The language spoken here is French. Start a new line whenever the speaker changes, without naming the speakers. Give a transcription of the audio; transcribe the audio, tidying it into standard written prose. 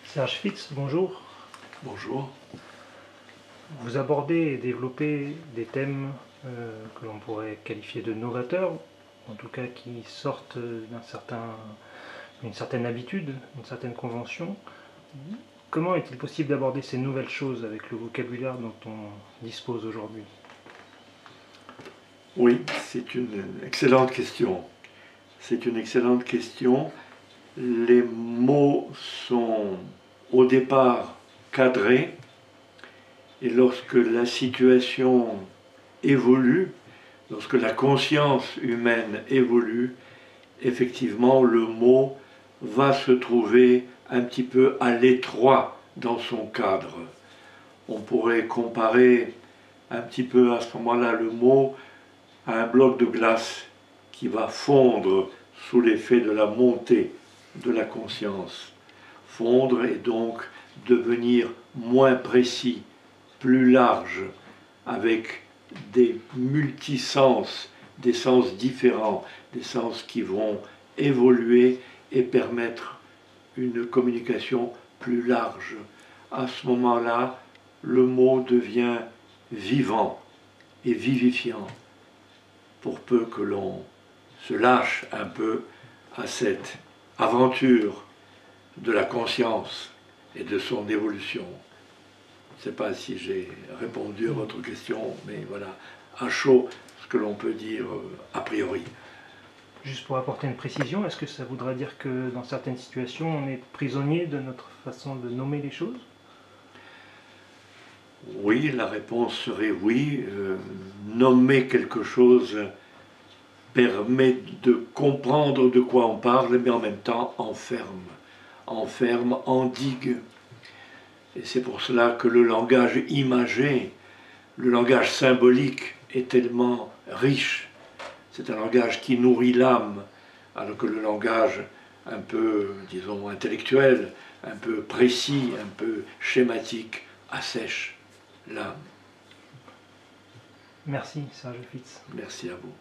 Serge Fitz, bonjour.
Bonjour.
Vous abordez et développez des thèmes que l'on pourrait qualifier de novateurs, en tout cas qui sortent d'une certaine habitude, d'une certaine convention. Comment est-il possible d'aborder ces nouvelles choses avec le vocabulaire dont on dispose aujourd'hui?
Oui, c'est une excellente question. C'est une excellente question. Les mots sont au départ cadrés et lorsque la situation évolue, lorsque la conscience humaine évolue, effectivement le mot va se trouver un petit peu à l'étroit dans son cadre. On pourrait comparer un petit peu à ce moment-là le mot à un bloc de glace qui va fondre sous l'effet de la montée de la conscience. Fondre et donc devenir moins précis, plus large, avec des multisens, des sens différents, des sens qui vont évoluer et permettre une communication plus large. À ce moment-là, le mot devient vivant et vivifiant, pour peu que l'on se lâche un peu à cette aventure de la conscience et de son évolution. Je ne sais pas si j'ai répondu à votre question, mais voilà, à chaud, ce que l'on peut dire a priori.
Juste pour apporter une précision, est-ce que ça voudrait dire que dans certaines situations, on est prisonnier de notre façon de nommer les choses?
Oui, la réponse serait oui. Nommer quelque chose permet de comprendre de quoi on parle, mais en même temps enferme, endigue. Et c'est pour cela que le langage imagé, le langage symbolique est tellement riche. C'est un langage qui nourrit l'âme, alors que le langage un peu, disons, intellectuel, un peu précis, un peu schématique, assèche l'âme.
Merci, Serge Fitz.
Merci à vous.